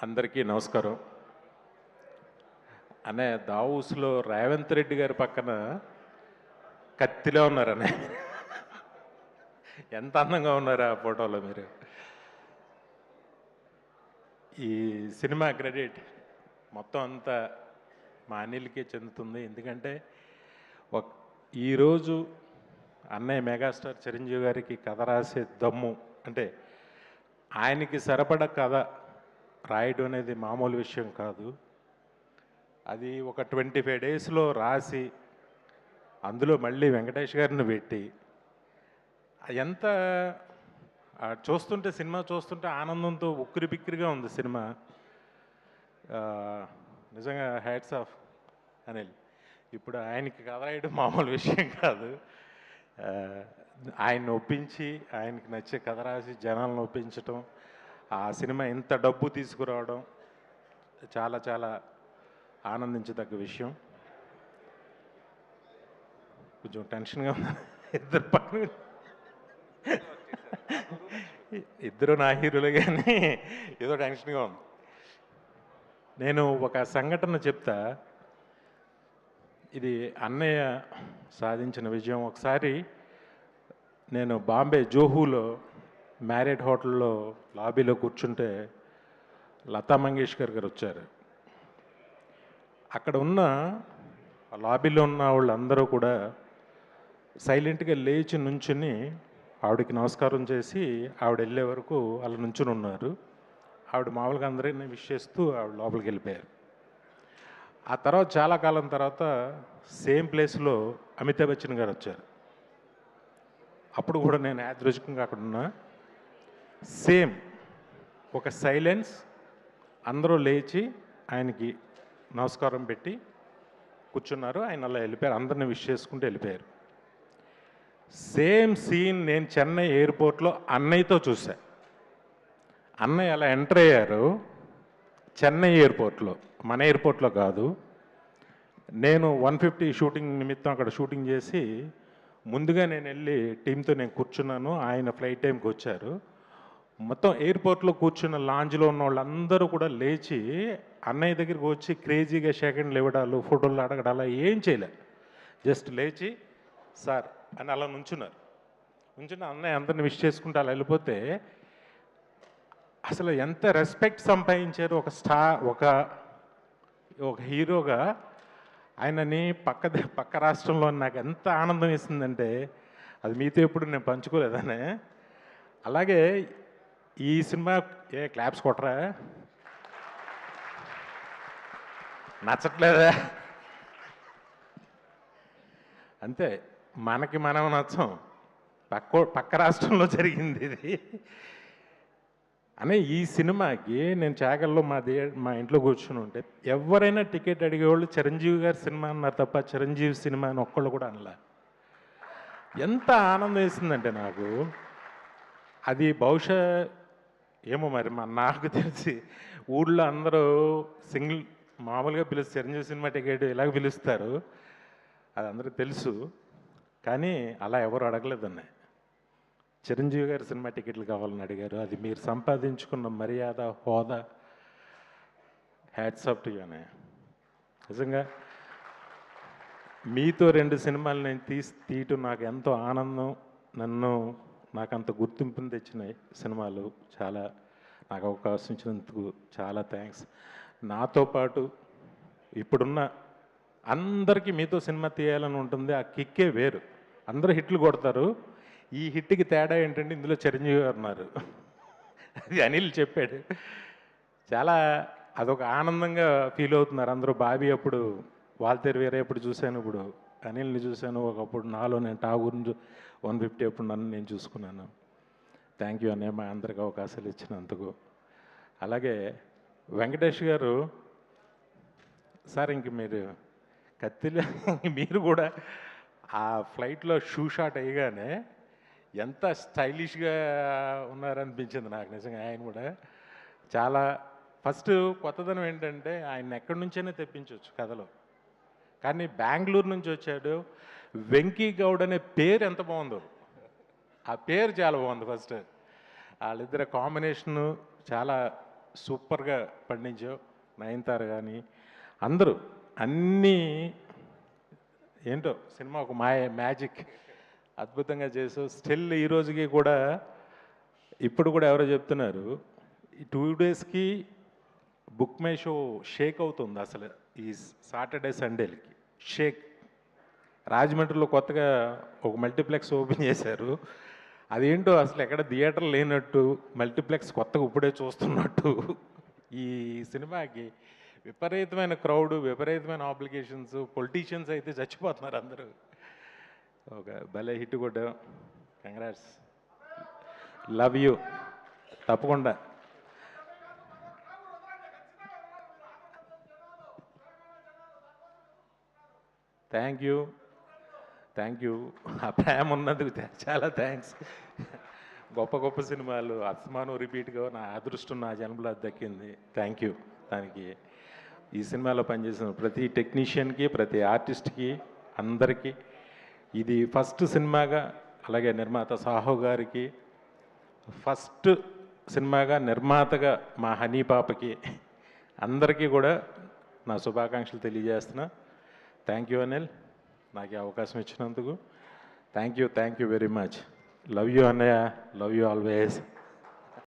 అందరికీ నమస్కారం. అనే దావూస్లో రేవంత్ రెడ్డి గారి పక్కన కత్తిలో ఉన్నారనే. ఎంత అందంగా ఉన్నారు ఆ ఫోటోలో మీరు. ఈ సినిమా క్రెడిట్ మొత్తం అంతా మా అనిల్కే చెందుతుంది. ఎందుకంటే ఈరోజు అన్నయ్య మెగాస్టార్ చిరంజీవి గారికి కథ రాసే దమ్ము అంటే ఆయనకి సరిపడ కథ రాయడం అనేది మామూలు విషయం కాదు. అది ఒక 25 డేస్లో రాసి అందులో మళ్ళీ వెంకటేష్ గారిని పెట్టి ఎంత చూస్తుంటే సినిమా చూస్తుంటే ఆనందంతో ఉక్కిరి బిక్కిరిగా ఉంది సినిమా. నిజంగా హ్యాట్స్ ఆఫ్ అనిల్. ఇప్పుడు ఆయనకి కథ రాయడం మామూలు విషయం కాదు. ఆయన్ని ఒప్పించి ఆయనకి నచ్చే కథ రాసి జనాలను ఒప్పించటం, ఆ సినిమా ఇంత డబ్బు తీసుకురావడం చాలా చాలా ఆనందించదగ్గ విషయం. కొంచెం టెన్షన్గా ఉంది. ఇద్దరు పక్కన ఇద్దరు నా హీరోలు, కానీ ఏదో టెన్షన్గా ఉంది. నేను ఒక సంఘటన చెప్తా. ఇది అన్నయ్య సాధించిన విజయం. ఒకసారి నేను బాంబే జోహూలో మ్యారియట్ హోటల్లో లాబీలో కూర్చుంటే లతా మంగేష్కర్ గారు వచ్చారు. అక్కడ ఉన్న లాబీలో ఉన్న వాళ్ళందరూ కూడా సైలెంట్గా లేచి నుంచుని ఆవిడకి నమస్కారం చేసి ఆవిడ వెళ్ళే వరకు అలా నుంచుని ఉన్నారు. ఆవిడ మామూలుగా అందరినీ విష్ చేస్తూ ఆవిడ లోపలికి వెళ్ళిపోయారు. ఆ తర్వాత చాలా కాలం తర్వాత సేమ్ ప్లేస్లో అమితాబ్ బచ్చన్ గారు వచ్చారు. అప్పుడు కూడా నేను యాదృచ్ఛికంగా అక్కడ ఉన్నా. సేమ్ ఒక సైలెన్స్, అందరూ లేచి ఆయనకి నమస్కారం పెట్టి కూర్చున్నారు. ఆయన అలా వెళ్ళిపోయారు, అందరిని విష్ చేసుకుంటూ వెళ్ళిపోయారు. సేమ్ సీన్ నేను చెన్నై ఎయిర్పోర్ట్లో అన్నయ్యతో చూసా. అన్నయ్య అలా ఎంటర్ అయ్యారు చెన్నై ఎయిర్పోర్ట్లో, మన ఎయిర్పోర్ట్లో కాదు. నేను 150 షూటింగ్ నిమిత్తం అక్కడ షూటింగ్ చేసి ముందుగా నేను వెళ్ళి టీంతో నేను కూర్చున్నాను. ఆయన ఫ్లైట్ టైంకి వచ్చారు. మొత్తం ఎయిర్పోర్ట్లో కూర్చున్న లాంజ్లో ఉన్న వాళ్ళందరూ కూడా లేచి అన్నయ్య దగ్గరికి వచ్చి క్రేజీగా సెకండ్లు ఇవ్వడాలు, ఫోటోలు అడగడాలు ఏం చేయలే. జస్ట్ లేచి సార్ అని అలా నుంచున్నారు. నుంచున్న అన్నయ్య అందరిని విష్ చేసుకుంటూ అలా వెళ్ళిపోతే అసలు ఎంత రెస్పెక్ట్ సంపాదించారు ఒక స్టార్, ఒక హీరోగా. ఆయనని పక్క రాష్ట్రంలో నాకు ఎంత ఆనందం ఇస్తుందంటే అది మీతో ఎప్పుడు నేను పంచుకోలేదనే. అలాగే ఈ సినిమా క్లాప్స్ కొట్టరా, నచ్చట్లేదా? అంతే, మనకి మనం నచ్చం. పక్క రాష్ట్రంలో జరిగింది ఇది అనే. ఈ సినిమాకి నేను చాగల్లో మా ఇంట్లో కూర్చుని ఉంటే ఎవరైనా టికెట్ అడిగేవాళ్ళు చిరంజీవి గారి సినిమా అన్నారు తప్ప చిరంజీవి సినిమా అని ఒక్కళ్ళు కూడా అనలా. ఎంత ఆనందం వేసిందంటే నాకు. అది బహుశా ఏమో మరి నాకు తెలిసి ఊళ్ళో అందరూ సింగిల్ మామూలుగా పిలుస్తారు, చిరంజీవి సినిమా టికెట్ ఇలాగ పిలుస్తారు, అది అందరికీ తెలుసు. కానీ అలా ఎవరు అడగలేదన్న. చిరంజీవి గారి సినిమా టికెట్లు కావాలని అడిగారు. అది మీరు సంపాదించుకున్న మర్యాద, హోదా. హ్యాట్స్ ఆఫ్ టు యూ అన్నయ్య. నిజంగా మీతో 2 సినిమాలు నేను తీయటం నాకు ఎంతో ఆనందం. నాకు అంత గుర్తింపుని తెచ్చిన సినిమాలు. చాలా నాకు అవకాశం ఇచ్చినందుకు చాలా థ్యాంక్స్. నాతో పాటు ఇప్పుడున్న అందరికీ మీతో సినిమా తీయాలని ఉంటుంది. ఆ కిక్కే వేరు. అందరూ హిట్లు కొడతారు. ఈ హిట్కి తేడా ఏంటంటే ఇందులో చిరంజీవి గారు ఉన్నారు. అది అనిల్ చెప్పాడు. చాలా అదొక ఆనందంగా ఫీల్ అవుతున్నారు అందరూ. బాబీ అప్పుడు వాల్తేరు వేరే ఎప్పుడు చూశాను, ఇప్పుడు అనిల్ని చూశాను. ఒకప్పుడు నాలో నేను ఠాగూర్ని 150 ఎప్పుడు నన్ను నేను చూసుకున్నాను. థ్యాంక్ యూ అన్నయ్య మా అందరికి అవకాశాలు ఇచ్చినందుకు. అలాగే వెంకటేష్ గారు సార్, ఇంక మీరు కత్తిలో మీరు కూడా ఆ ఫ్లైట్లో షూ షాట్ అయ్యగానే ఎంత స్టైలిష్గా ఉన్నారనిపించింది నాకు నిజంగా. ఆయన కూడా చాలా ఫస్ట్ కొత్తదనం ఏంటంటే ఆయన ఎక్కడి నుంచైనా తెప్పించవచ్చు కథలో. కానీ బెంగళూరు నుంచి వచ్చాడు. వెంకీ గౌడ్ అనే పేరు ఎంత బాగుందో, ఆ పేరు చాలా బాగుంది. ఫస్ట్ వాళ్ళిద్దరు కాంబినేషను చాలా సూపర్గా పండించావు. నయనతార కానీ అందరూ అన్నీ ఏంటో సినిమా ఒక మ్యాజిక్ అద్భుతంగా చేసావు. స్టిల్ ఈ రోజుకి కూడా ఇప్పుడు కూడా ఎవరో చెప్తున్నారు ఈ 2 డేస్కి బుక్ మై షో షేక్ అవుతుంది అసలు. ఈ సాటర్డే సండేలకి షేక్. రాజమండ్రిలో కొత్తగా ఒక మల్టీప్లెక్స్ ఓపెన్ చేశారు. అదేంటో అసలు ఎక్కడ థియేటర్ లేనట్టు, మల్టీప్లెక్స్ కొత్తగా ఇప్పుడే చూస్తున్నట్టు. ఈ సినిమాకి విపరీతమైన క్రౌడ్, విపరీతమైన ఆబ్లిగేషన్స్, పొలిటీషియన్స్ అయితే చచ్చిపోతున్నారు అందరూ. ఒక భలే హిట్ కొట్టాం. Congrats, love you. తప్పకుండా థ్యాంక్ యూ. ఆ ప్రేమ ఉన్నందుకు చాలా థ్యాంక్స్. గొప్ప గొప్ప సినిమాలు అస్మాను రిపీట్గా నా అదృష్టం నా జన్మలో దక్కింది. Thank you. దానికి ఈ సినిమాలో పనిచేసిన ప్రతి టెక్నీషియన్కి, ప్రతి ఆర్టిస్ట్కి, అందరికీ ఇది ఫస్ట్ సినిమాగా, అలాగే నిర్మాత సాహు గారికి ఫస్ట్ సినిమాగా, నిర్మాతగా మా హనీ పాపకి అందరికీ కూడా నా శుభాకాంక్షలు తెలియజేస్తున్నా. థ్యాంక్ యూ అనిల్, నాకు ఈ అవకాశం ఇచ్చినందుకు. Thank you very much. Love you అన్నయ్య, లవ్ యూ ఆల్వేస్.